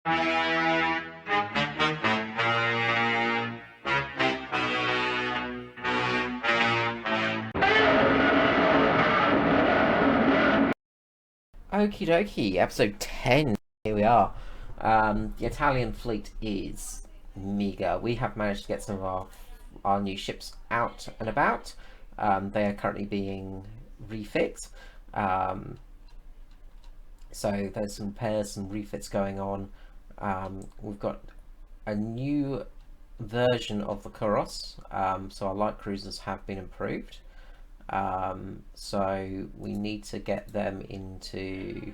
Okie dokie, episode 10. Here we are. The Italian fleet is meager. We have managed to get some of our new ships out and about. They are currently being refit. So there's some repairs, some refits going on. We've got a new version of the Kuros. So our light cruisers have been improved. So we need to get them into...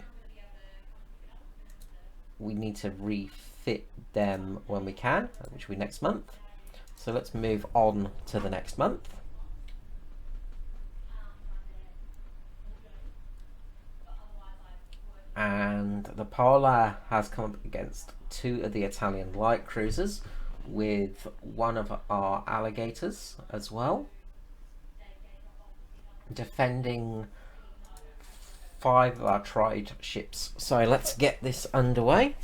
We need to refit them when we can, which will be next month. So let's move on to the next month. And the Polar has come up against two of the Italian light cruisers with one of our alligators as well, defending 5 of our tried ships. So let's get this underway.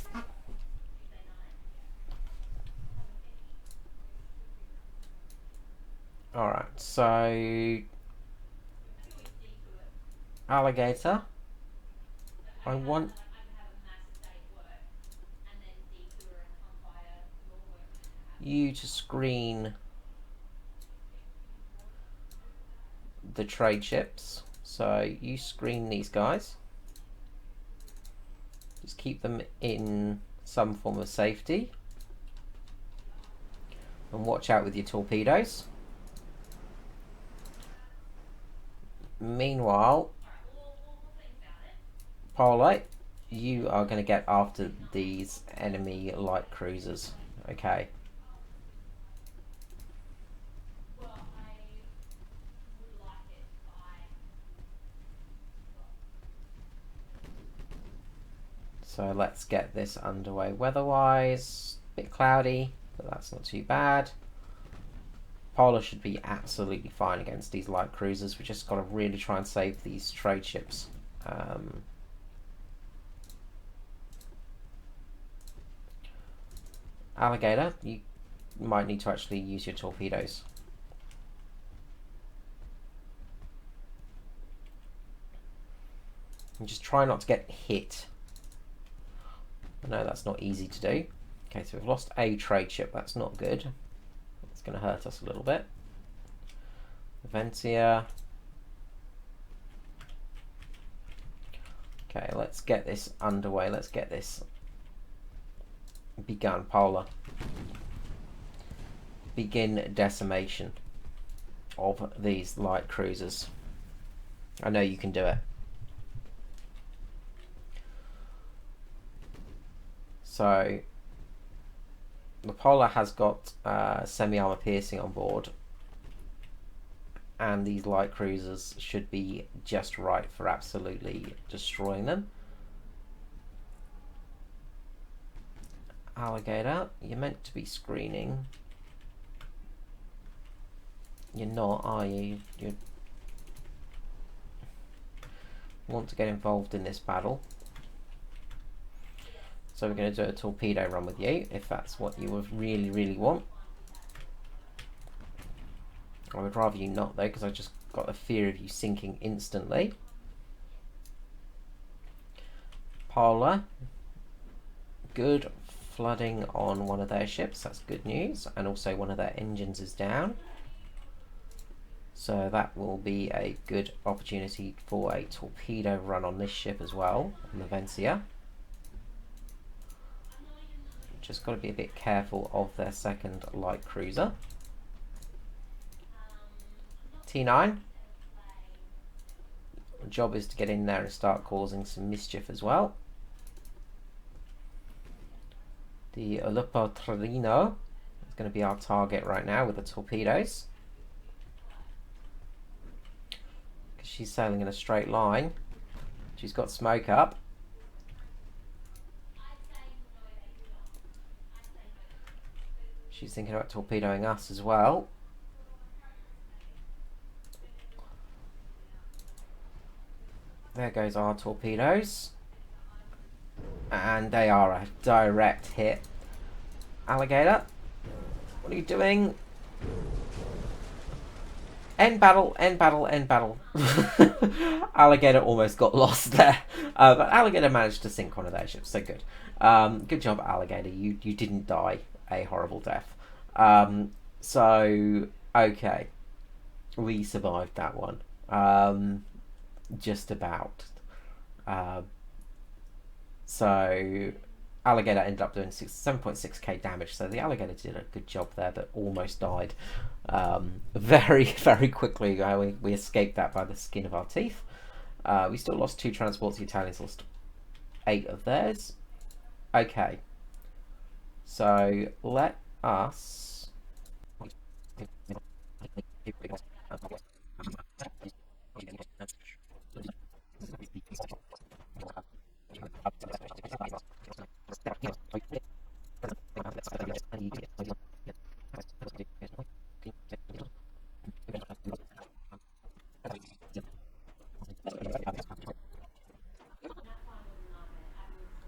Alright, so alligator, I want you to screen the trade ships. So you screen these guys. Just keep them in some form of safety. And watch out with your torpedoes. Meanwhile, Polo, you are going to get after these enemy light cruisers. Okay. So let's get this underway. Weather-wise, a bit cloudy, but that's not too bad. Polar should be absolutely fine against these light cruisers. We just got to really try and save these trade ships. Alligator, you might need to actually use your torpedoes. And just try not to get hit. I know that's not easy to do. Okay, so we've lost a trade ship. That's not good. It's going to hurt us a little bit. Avencia. Okay, let's get this underway. Let's get this begun. Polar. Begin decimation of these light cruisers. I know you can do it. So the Polar has got semi-armor piercing on board, and these light cruisers should be just right for absolutely destroying them. Alligator, you're meant to be screening. You're not, are you? You want to get involved in this battle. So we're going to do a torpedo run with you, if that's what you would really, really want. I would rather you not, though, because I just got a fear of you sinking instantly. Polar. Good flooding on one of their ships. That's good news. And also one of their engines is down. So that will be a good opportunity for a torpedo run on this ship as well, on the Vencia. Just got to be a bit careful of their second light cruiser. T9. The job is to get in there and start causing some mischief as well. The Lupo Torino is going to be our target right now with the torpedoes. Because she's sailing in a straight line. She's got smoke up. She's thinking about torpedoing us as well. There goes our torpedoes. And they are a direct hit. Alligator, what are you doing? End battle, end battle, end battle. Alligator almost got lost there. But Alligator managed to sink one of their ships, so good. Good job, Alligator. You didn't die a horrible death. So, okay. We survived that one. Just about. So, Alligator ended up doing 7.6k damage, so the Alligator did a good job there, but almost died very, very quickly. We escaped that by the skin of our teeth. We still lost 2 transports. The Italians lost 8 of theirs. Okay, so let us...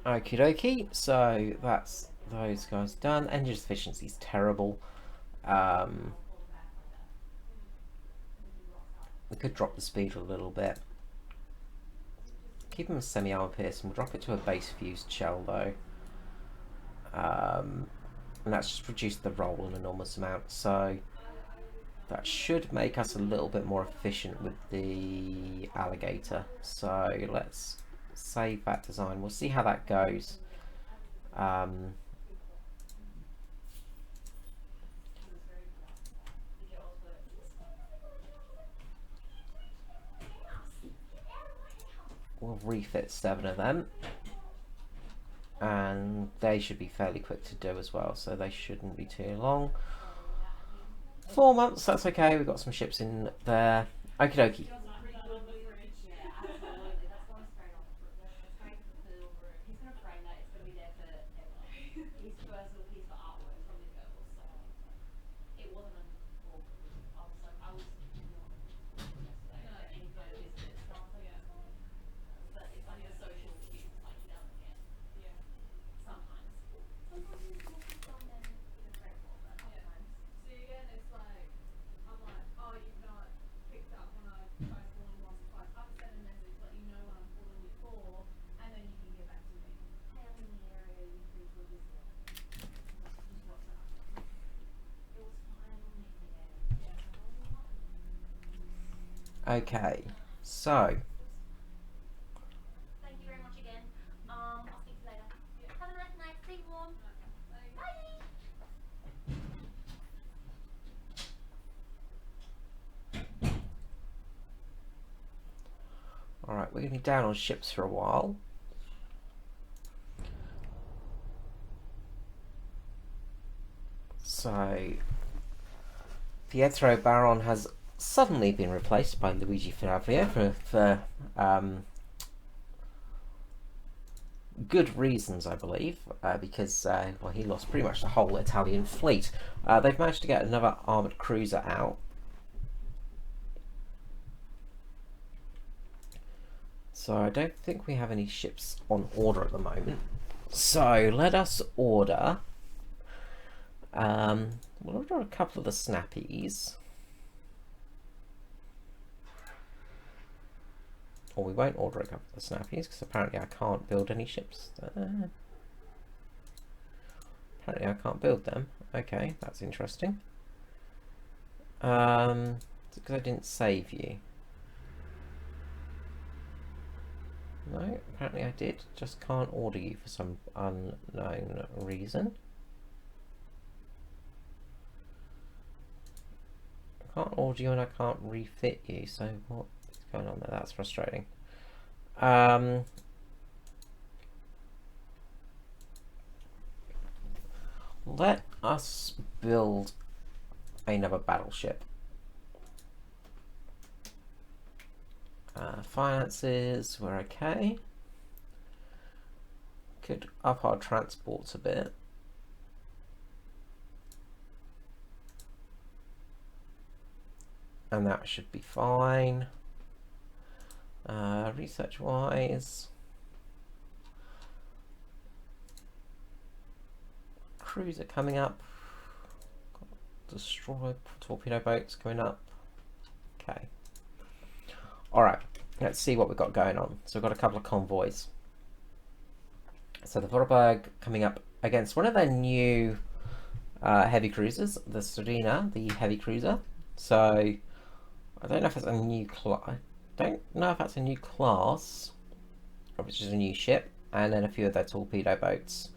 Okie dokie, so that's those guys done. Engine efficiency is terrible. We could drop the speed a little bit. Keep them as semi-armor piercing. We'll drop it to a base fused shell though. And that's just reduced the roll an enormous amount, so that should make us a little bit more efficient with the Alligator. So let's save that design. We'll see how that goes. We'll refit 7 of them, and they should be fairly quick to do as well, so they shouldn't be too long. 4 months, that's okay. We've got some ships in there. Okie dokie. Okay, so Thank you very much again. I'll speak to you later. Have a nice night. Stay warm. Bye. alright, we're going to be down on ships for a while. So Pietro Baron has suddenly been replaced by Luigi Flavio for good reasons, I believe, because well, he lost pretty much the whole Italian fleet. They've managed to get another armoured cruiser out. So I don't think we have any ships on order at the moment. So let us order. We'll order a couple of the snappies. Or we won't order a couple of the snappies because apparently I can't build any ships. Apparently I can't build them. Okay, that's interesting. Because I didn't save you. No, apparently I did. Just can't order you for some unknown reason. I can't order you and I can't refit you, so what is going on there? That's frustrating. Let us build another battleship. Finances, we're okay. Could up our transports a bit. And that should be fine. Research wise, cruiser coming up. Destroy torpedo boats coming up. Okay. Alright, let's see what we've got going on. So we've got a couple of convoys. So the Vorarlberg coming up against one of their new heavy cruisers, the Serena, the heavy cruiser. So I don't know if it's a new class. I don't know if that's a new class, or if it's just a new ship, and then a few of their torpedo boats.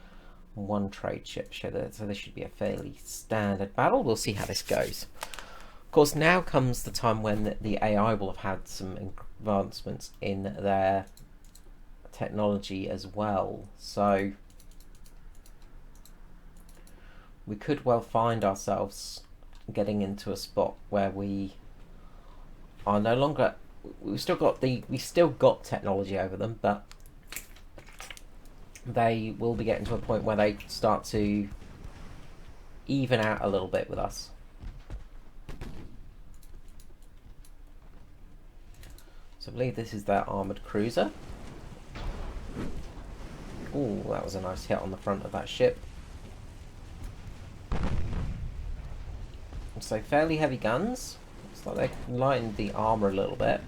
One trade ship, so this should be a fairly standard battle. We'll see how this goes. Of course, now comes the time when the AI will have had some advancements in their technology as well. So we could well find ourselves getting into a spot where we are no longer. We still got technology over them, but they will be getting to a point where they start to even out a little bit with us. So I believe this is their armoured cruiser. Ooh, that was a nice hit on the front of that ship. So fairly heavy guns. It's like they lightened the armour a little bit.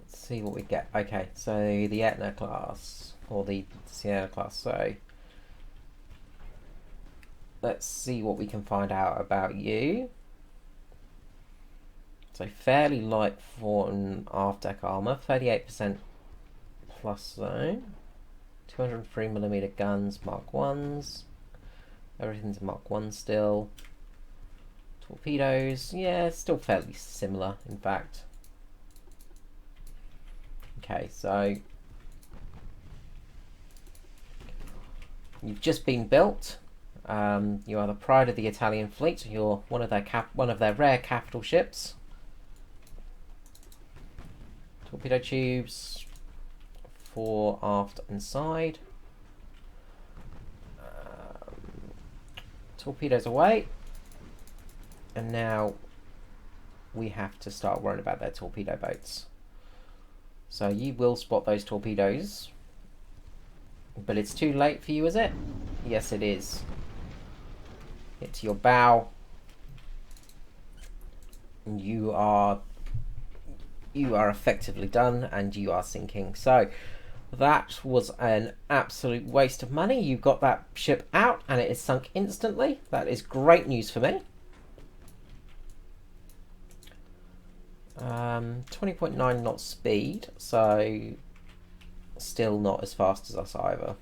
See what we get. Okay, so the Etna class, or the Sierra class, so let's see what we can find out about you. So fairly light fore and aft deck armour, 38% plus zone, 203mm guns, Mark 1s, everything's Mark 1 still. Torpedoes, yeah, still fairly similar in fact. Okay, so you've just been built. You are the pride of the Italian fleet. You're one of their rare capital ships. Torpedo tubes, fore, aft, and side. Torpedoes away, and now we have to start worrying about their torpedo boats. So you will spot those torpedoes, but it's too late for you, is it? Yes, it is. Hit to your bow. You are effectively done, and you are sinking. So that was an absolute waste of money. You got that ship out, and it is sunk instantly. That is great news for me. 20.9 knots speed, so still not as fast as us either.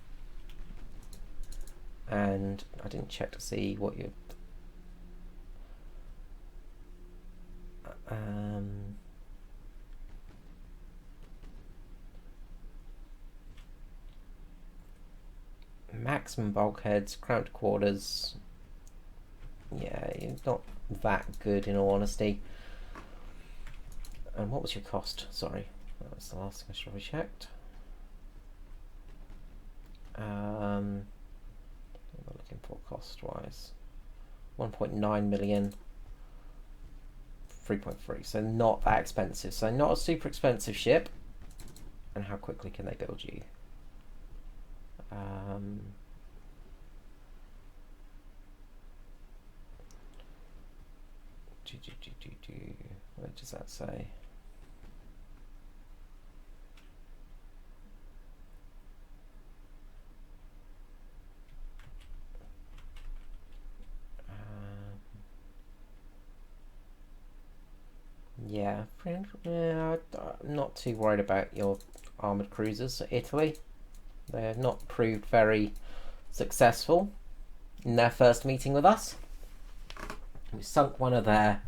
And I didn't check to see what you maximum bulkheads, cramped quarters. Yeah, you're not that good in all honesty. And what was your cost? Sorry, that was the last thing I should have checked. What am I looking for cost-wise? 1.9 million. 3.3, so not that expensive. So not a super expensive ship. And how quickly can they build you? What does that say? Yeah, I'm not too worried about your armoured cruisers. Italy, they're not proved very successful in their first meeting with us. We sunk one of their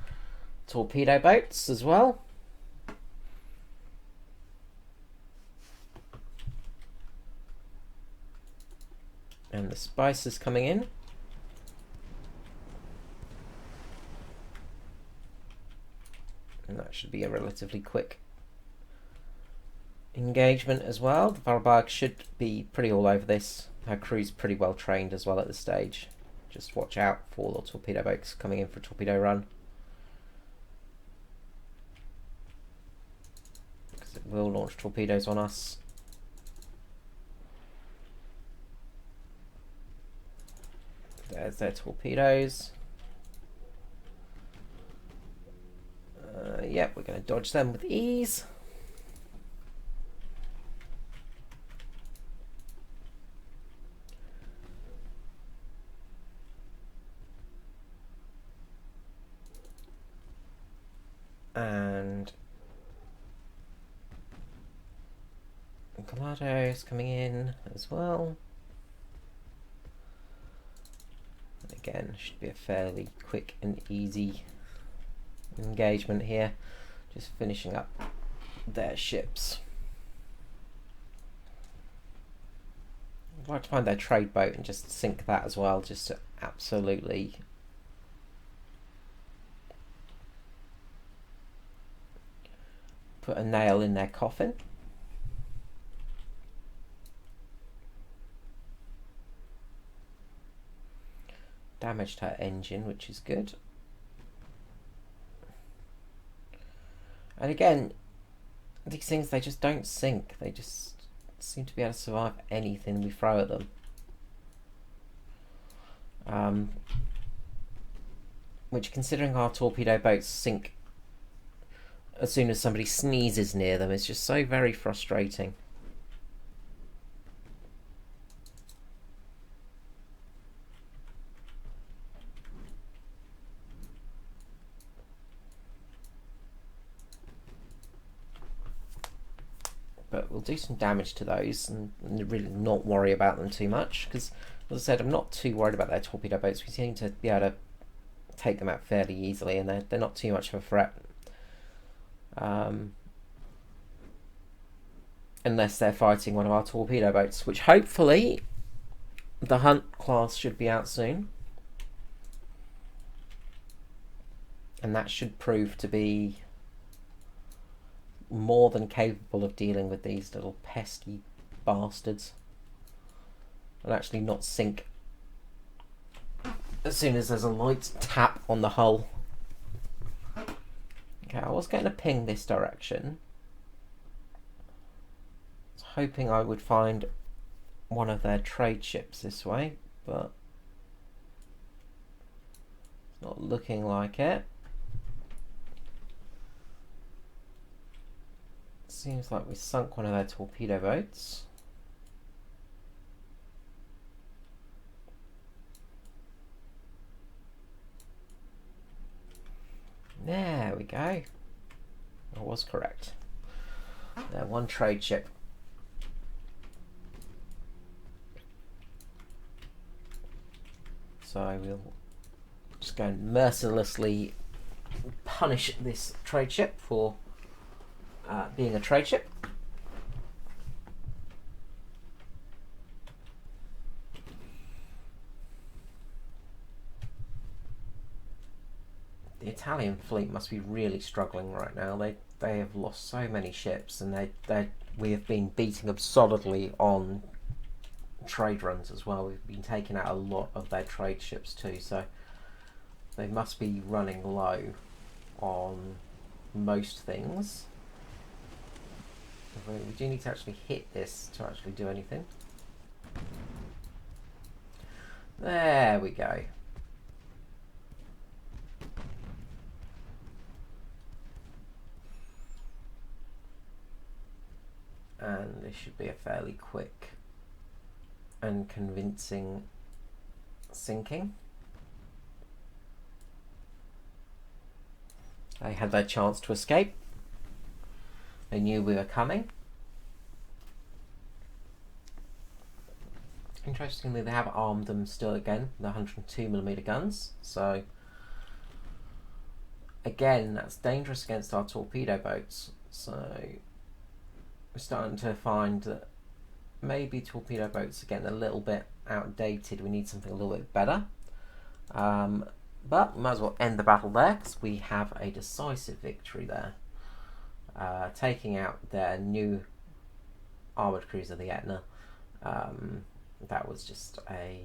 torpedo boats as well. And the spice is coming in. And that should be a relatively quick engagement as well. The Vorarlberg should be pretty all over this. Her crew's pretty well trained as well at this stage. Just watch out for the torpedo boats coming in for a torpedo run, because it will launch torpedoes on us. There's their torpedoes. Yep, we're going to dodge them with ease. And Galado's coming in as well. Again, should be a fairly quick and easy engagement here. Just finishing up their ships. I'd like to find their trade boat and just sink that as well, just to absolutely put a nail in their coffin. Damaged her engine, which is good. And again, these things, they just don't sink. They just seem to be able to survive anything we throw at them. Which, considering our torpedo boats sink as soon as somebody sneezes near them, is just so very frustrating. But we'll do some damage to those and really not worry about them too much, because, as I said, I'm not too worried about their torpedo boats. We seem to be able to take them out fairly easily, and they're not too much of a threat. Unless they're fighting one of our torpedo boats, which hopefully the Hunt class should be out soon. And that should prove to be more than capable of dealing with these little pesky bastards, and actually not sink as soon as there's a light tap on the hull. Okay, I was getting a ping this direction. I was hoping I would find one of their trade ships this way, but it's not looking like it. Seems like we sunk one of their torpedo boats. There we go. I was correct. They're one trade ship. So we'll just go and mercilessly punish this trade ship for being a trade ship. The Italian fleet must be really struggling right now. They have lost so many ships, and we have been beating them solidly on trade runs as well. We've been taking out a lot of their trade ships too, so they must be running low on most things. We do need to actually hit this to actually do anything. There we go. And this should be a fairly quick and convincing sinking. They had their chance to escape. They knew we were coming. Interestingly, they have armed them still again, the 102mm guns. So again, that's dangerous against our torpedo boats. So we're starting to find that maybe torpedo boats are getting a little bit outdated. We need something a little bit better. But we might as well end the battle there, because we have a decisive victory there. Taking out their new armoured cruiser, the Etna. That was just a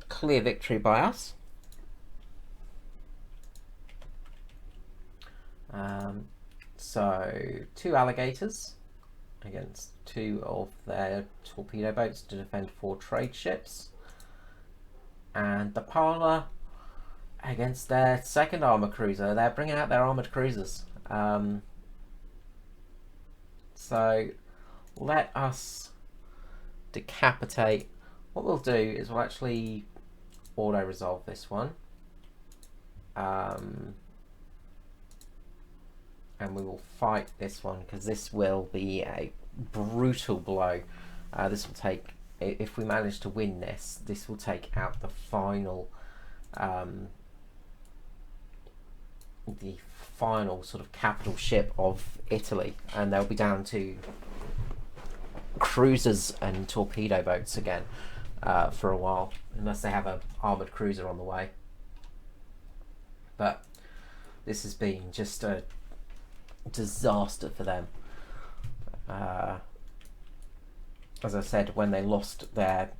clear victory by us. So 2 alligators against 2 of their torpedo boats to defend 4 trade ships. And the Polar against their second armoured cruiser. They're bringing out their armoured cruisers. So let us decapitate. What we'll do is we'll actually auto-resolve this one. And we will fight this one because this will be a brutal blow. This will take, if we manage to win this, this will take out the final sort of capital ship of Italy, and they'll be down to cruisers and torpedo boats again for a while, unless they have an armoured cruiser on the way. But this has been just a disaster for them. As I said, when they lost their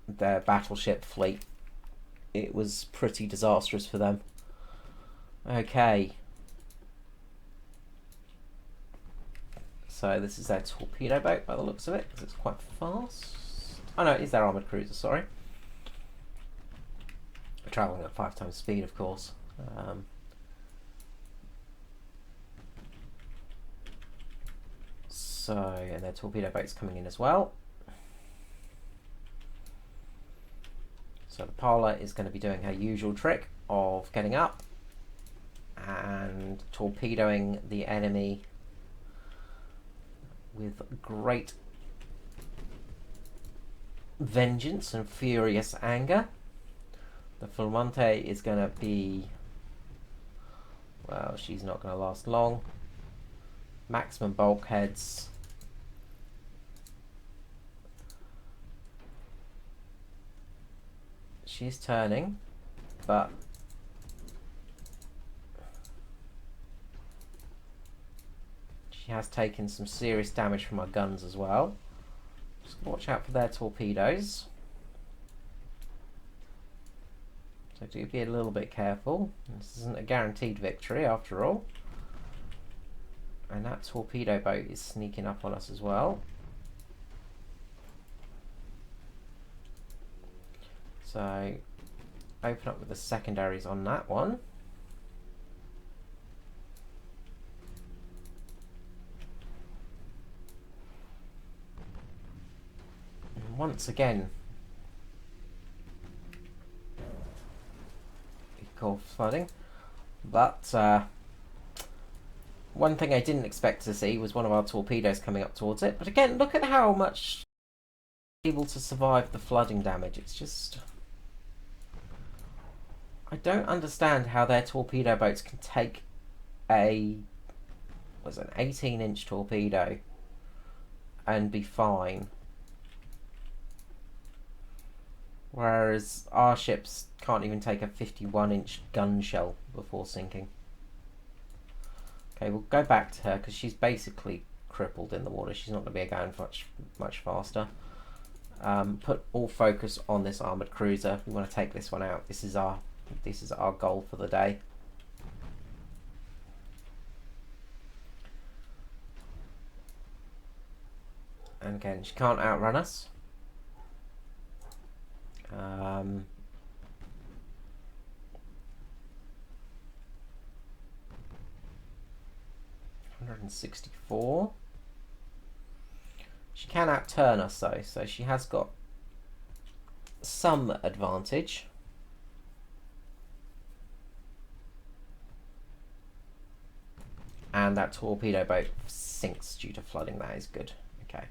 battleship fleet, it was pretty disastrous for them. Okay. So this is their torpedo boat by the looks of it, because it's quite fast. Oh no, it is their armoured cruiser, sorry. Travelling at 5 times speed, of course. And their torpedo boat's coming in as well. So the Parla is going to be doing her usual trick of getting up and torpedoing the enemy with great vengeance and furious anger. The Fulmante is going to be, well, she's not going to last long. Maximum bulkheads. She's turning, but she has taken some serious damage from our guns as well. Just watch out for their torpedoes. So do be a little bit careful. This isn't a guaranteed victory after all. And that torpedo boat is sneaking up on us as well. So open up with the secondaries on that one. And once again, we call flooding. But one thing I didn't expect to see was one of our torpedoes coming up towards it. But again, look at how much able to survive the flooding damage. It's just, I don't understand how their torpedo boats can take an 18-inch torpedo and be fine, whereas our ships can't even take a 51-inch gun shell before sinking. Okay, we'll go back to her because she's basically crippled in the water. She's not going to be going much faster. Put all focus on this armoured cruiser. We want to take this one out. This is our goal for the day. And again, she can't outrun us. 164. She can outturn us though, so she has got some advantage. And that torpedo boat sinks due to flooding. That is good. Okay.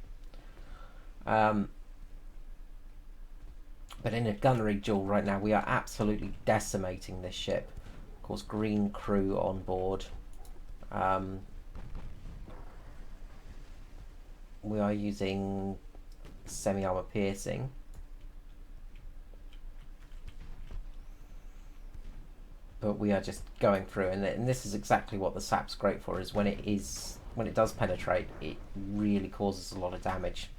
But in a gunnery duel right now, we are absolutely decimating this ship. Of course, green crew on board. We are using semi-armor piercing. But we are just going through, and this is exactly what the sap's great for, is when it does penetrate, it really causes a lot of damage.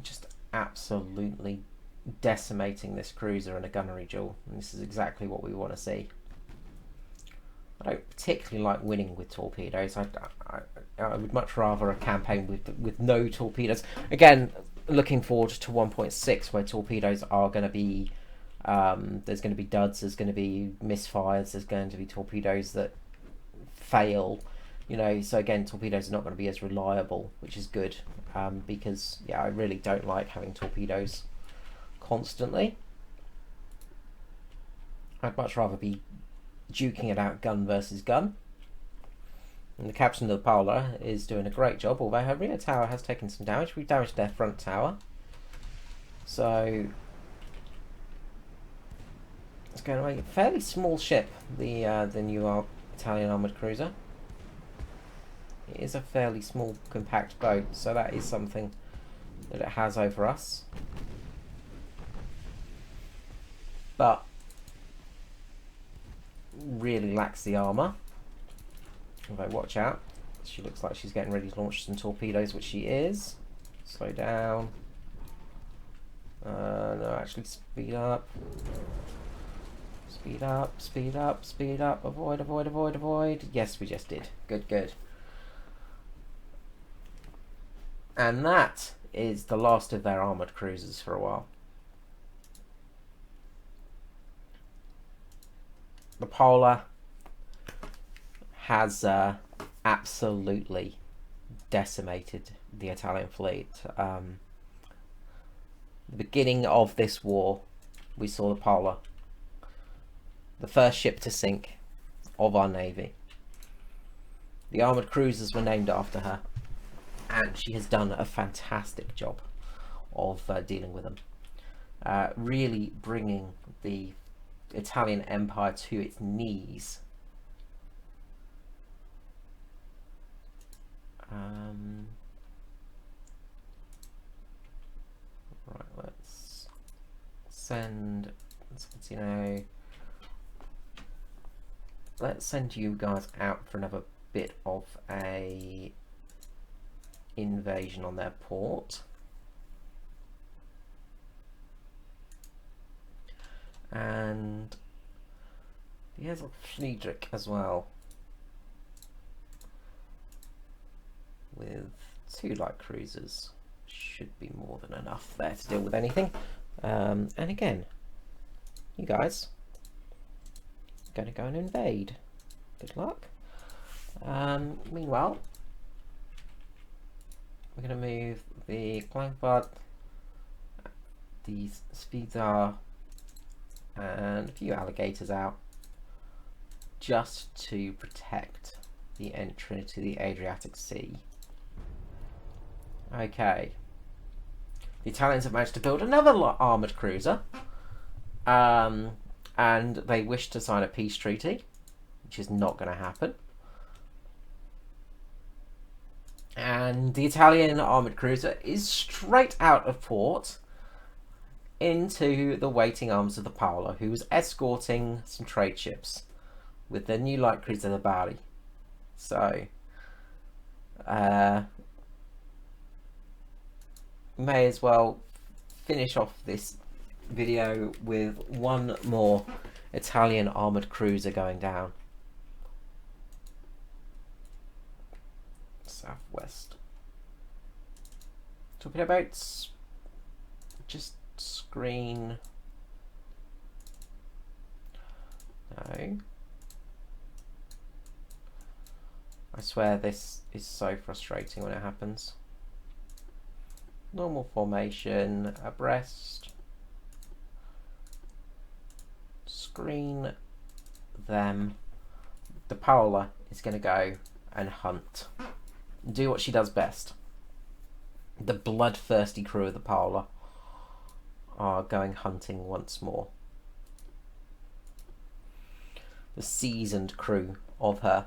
Just absolutely decimating this cruiser in a gunnery duel, and this is exactly what we want to see. I don't particularly like winning with torpedoes. I would much rather a campaign with no torpedoes. Again, looking forward to 1.6, where torpedoes are going to be there's going to be duds, there's going to be misfires, there's going to be torpedoes that fail. You know, so again, torpedoes are not going to be as reliable, which is good, because yeah, I really don't like having torpedoes constantly. I'd much rather be duking it out gun versus gun. And the captain of the Paula is doing a great job, although her rear tower has taken some damage. We've damaged their front tower, so it's going to make a fairly small ship, the new Italian armoured cruiser. It is a fairly small, compact boat, so that is something that it has over us. But really lacks the armour. Although, watch out. She looks like she's getting ready to launch some torpedoes, which she is. Slow down. No, actually speed up. Speed up, speed up, speed up. Avoid, avoid, avoid, avoid. Yes, we just did. Good, good. And that is the last of their armoured cruisers for a while. The Polar has absolutely decimated the Italian fleet. The beginning of this war, we saw the Polar, the first ship to sink of our navy. The armoured cruisers were named after her, and she has done a fantastic job of dealing with them. Really bringing the Italian Empire to its knees. Right, let's send, let's send you guys out for another bit of a invasion on their port. And here's a Friedrich as well, with 2 light cruisers. Should be more than enough there to deal with anything. And again, you guys are going to go and invade. Good luck. Meanwhile, we're going to move the Klangfahrt, the Speedar, and a few alligators out, just to protect the entry to the Adriatic Sea. Okay, the Italians have managed to build another armoured cruiser, and they wish to sign a peace treaty, which is not going to happen. And the Italian armoured cruiser is straight out of port into the waiting arms of the Paolo, who was escorting some trade ships with their new light cruiser, the Bari. So, may as well finish off this video with one more Italian armoured cruiser going down. Southwest. Torpedo boats. Just screen. No. I swear this is so frustrating when it happens. Normal formation, abreast. Screen them. The Paola is going to go and hunt. Do what she does best. The bloodthirsty crew of the Paola are going hunting once more. The seasoned crew of her.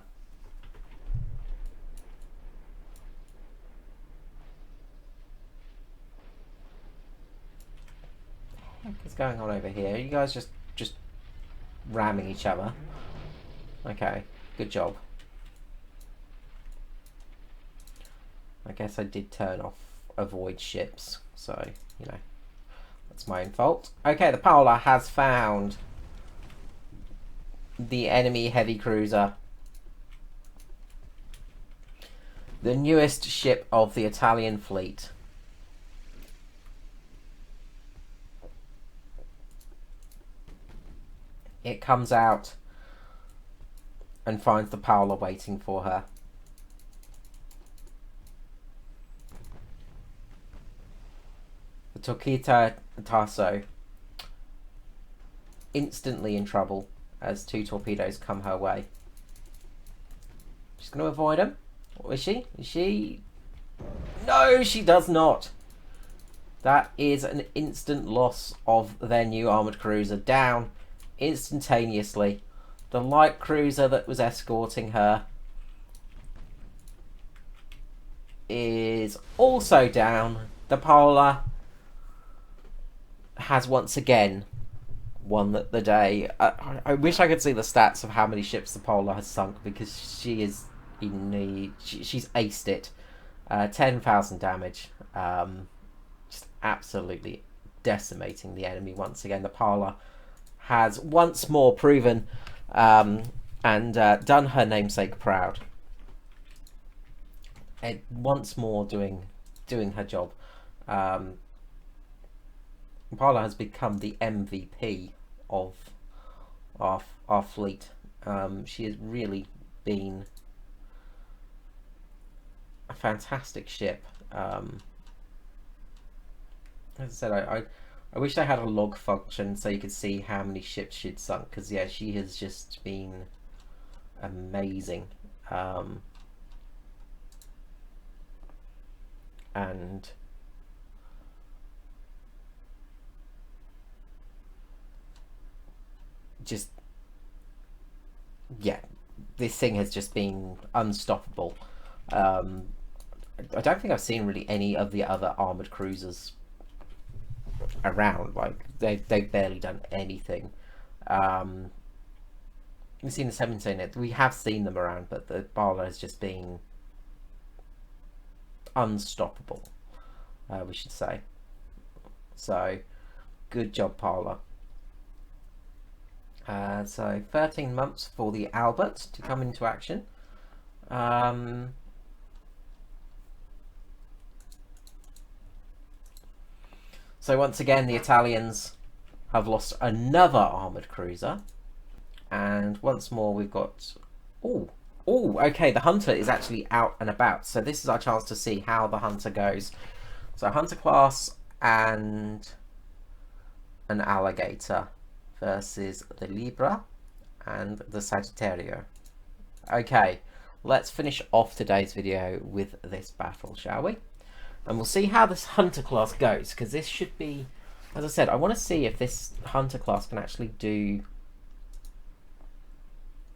What the heck is going on over here? Are you guys just ramming each other? Okay, good job. I guess I did turn off avoid ships, so you know, that's my own fault. Okay, the Paola has found the enemy heavy cruiser. The newest ship of the Italian fleet. It comes out and finds the Paola waiting for her. The Torquita Tasso instantly in trouble as 2 torpedoes come her way. She's going to avoid them. Or is she? Is she? No, she does not. That is an instant loss of their new armoured cruiser. Down instantaneously. The light cruiser that was escorting her is also down. The Paola has once again won the day. I wish I could see the stats of how many ships the Paola has sunk, because she is in the... She's aced it. 10,000 damage. Just absolutely decimating the enemy once again. The Paola has once more proven and done her namesake proud. And once more doing her job. Paola has become the MVP of our fleet. She has really been a fantastic ship. As I said, I wish I had a log function so you could see how many ships she'd sunk, because yeah, she has just been amazing. And just, yeah, this thing has just been unstoppable. I don't think I've seen really any of the other armoured cruisers around. Like, they've barely done anything. We've seen the 17, we have seen them around, but the Paola has just been unstoppable, we should say. So, good job, Paola. So 13 months for the Albert to come into action. So once again, the Italians have lost another armoured cruiser. And once more we've got... okay, the Hunter is actually out and about. So this is our chance to see how the Hunter goes. So Hunter class and an Alligator versus the Libra and the Sagittario. Okay, let's finish off today's video with this battle, shall we? And we'll see how this Hunter class goes, because this should be, as I said, I want to see if this Hunter class can actually do...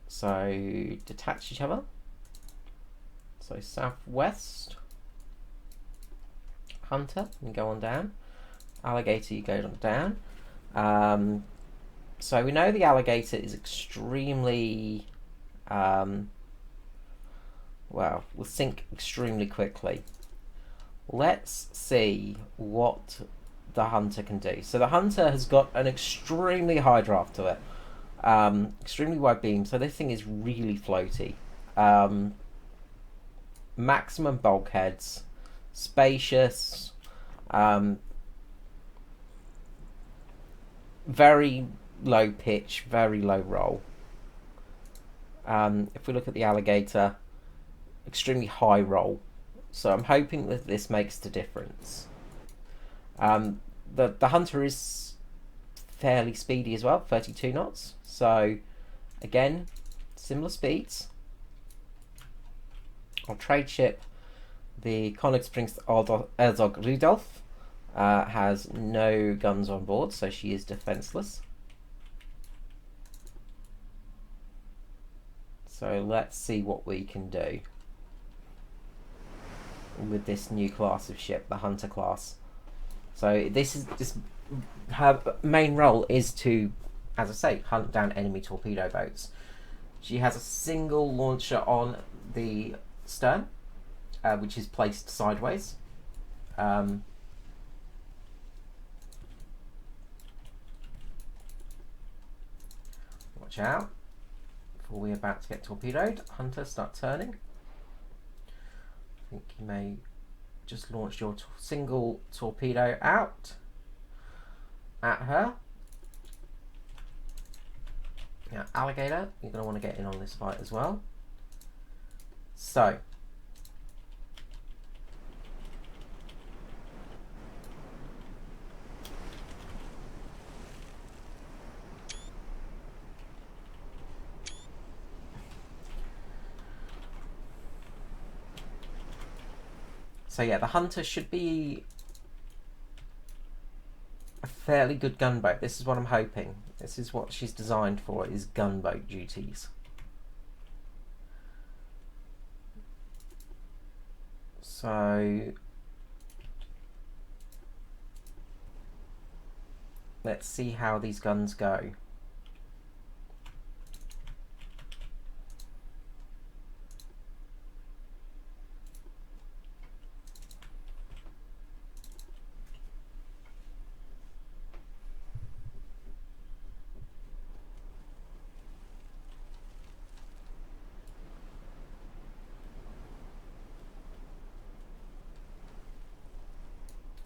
So, detach each other. So, southwest. Hunter, you go on down. Alligator, you go on down. So, we know the Alligator is extremely... well, will sink extremely quickly. Let's see what the Hunter can do. So, the Hunter has got an extremely high draft to it. Extremely wide beam, so this thing is really floaty. Maximum bulkheads, spacious, very low pitch, very low roll. If we look at the Alligator, extremely high roll, so I'm hoping that this makes the difference. The Hunter is fairly speedy as well, 32 knots. So, again, similar speeds. Our trade ship, the Königsprinz Erzog Rudolf, has no guns on board, so she is defenseless. So let's see what we can do with this new class of ship, the Hunter class. So this her main role is to, as I say, hunt down enemy torpedo boats. She has a single launcher on the stern, which is placed sideways. Watch out. Before we're about to get torpedoed, Hunter, start turning. I think you may just launch your single torpedo out at her. Now, Alligator, you're going to want to get in on this fight as well. So, yeah, the Hunter should be a fairly good gunboat. This is what I'm hoping. This is what she's designed for, is gunboat duties. So let's see how these guns go.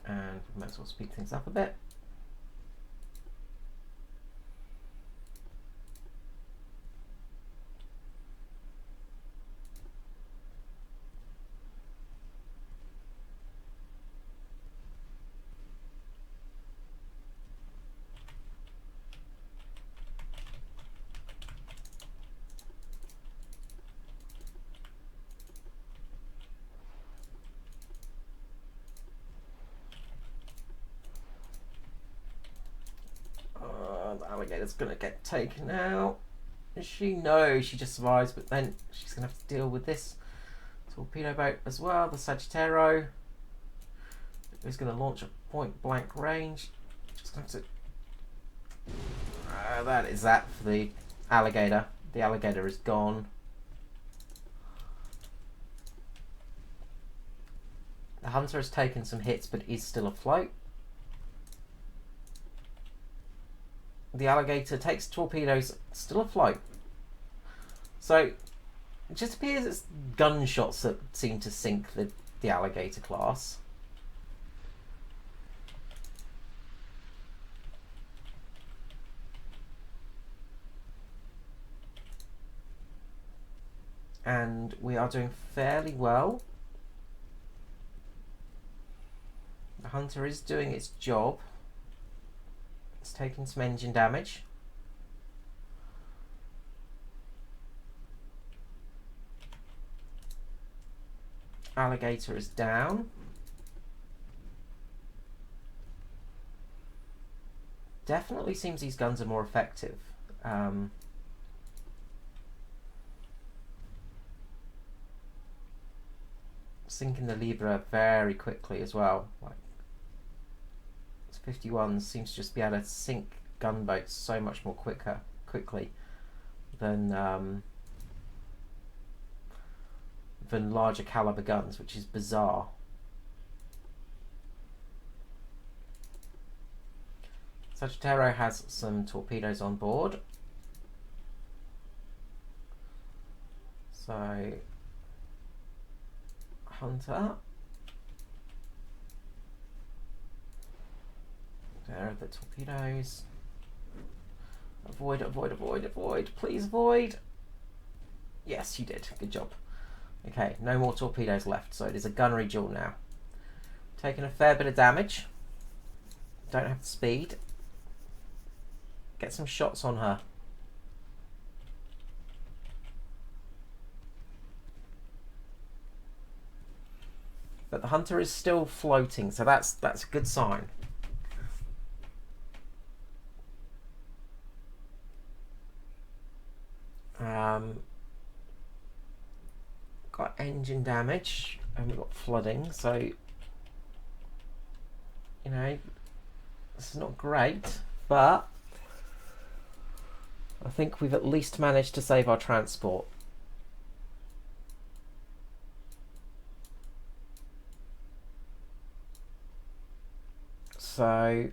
And we might as well speed things up a bit. The Alligator's gonna get taken out. She knows she just survives, but then she's gonna have to deal with this torpedo boat as well. The Sagittaro is gonna launch at point blank range. Just gonna have to. That is that for the Alligator. The Alligator is gone. The Hunter has taken some hits, but is still afloat. The Alligator takes torpedoes, still afloat. So it just appears it's gunshots that seem to sink the Alligator class. And we are doing fairly well. The Hunter is doing its job. It's taking some engine damage. Alligator is down. Definitely seems these guns are more effective. Sinking the Libra very quickly as well. Like, 51 seems to just be able to sink gunboats so much more quickly than larger caliber guns, which is bizarre. Sagittaro has some torpedoes on board, so Hunter. There are the torpedoes. Avoid, avoid, avoid, avoid. Please avoid. Yes, you did. Good job. Okay, no more torpedoes left, so it is a gunnery duel now. Taking a fair bit of damage. Don't have the speed. Get some shots on her. But the Hunter is still floating, so that's a good sign. Got engine damage and we've got flooding, so you know, this is not great, but I think we've at least managed to save our transport. So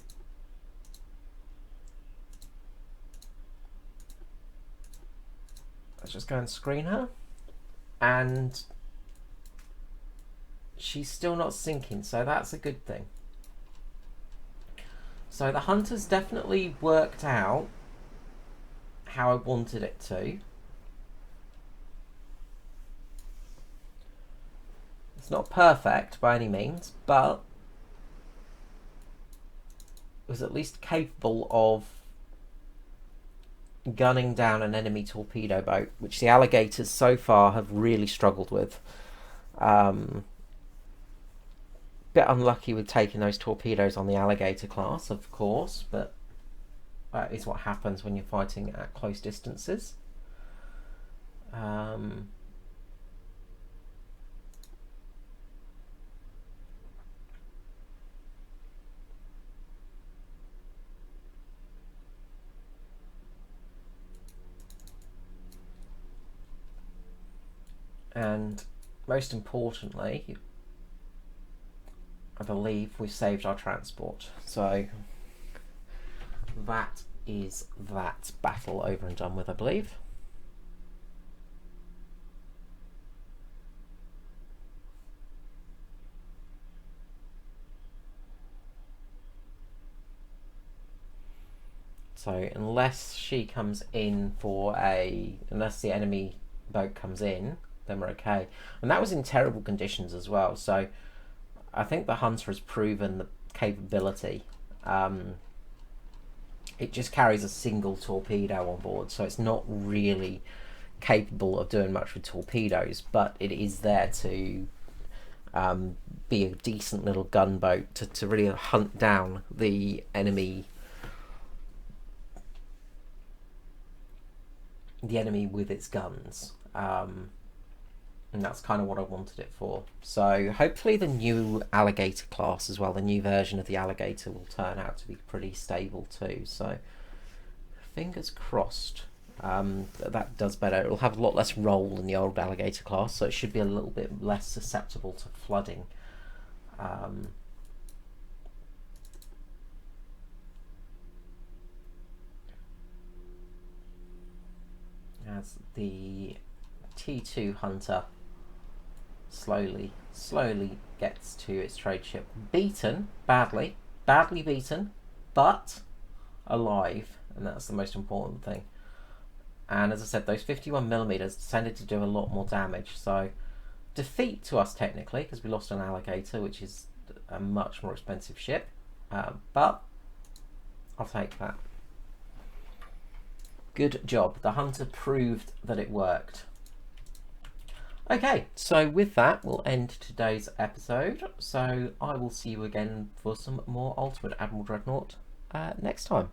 Let's just go and screen her. And she's still not sinking, so that's a good thing. So the Hunter's definitely worked out how I wanted it to. It's not perfect by any means, but it was at least capable of gunning down an enemy torpedo boat, which the Alligators so far have really struggled with. Bit unlucky with taking those torpedoes on the Alligator class, of course, but that is what happens when you're fighting at close distances. And most importantly, I believe we've saved our transport. So that is that battle over and done with, I believe. So unless she comes in unless the enemy boat comes in, then we're okay. And that was in terrible conditions as well. So I think the Hunter has proven the capability. It just carries a single torpedo on board, so it's not really capable of doing much with torpedoes, but it is there to be a decent little gunboat to really hunt down the enemy with its guns. And that's kind of what I wanted it for. So hopefully the new Alligator class as well, the new version of the Alligator, will turn out to be pretty stable too. So fingers crossed that does better. It'll have a lot less roll than the old Alligator class, so it should be a little bit less susceptible to flooding. As the T2 Hunter slowly gets to its trade ship, badly beaten, but alive, and that's the most important thing. And as I said, those 51mm tended to do a lot more damage, so defeat to us technically, because we lost an Alligator, which is a much more expensive ship, but I'll take that. Good job. The Hunter proved that it worked. Okay, so with that, we'll end today's episode. So I will see you again for some more Ultimate Admiral Dreadnought next time.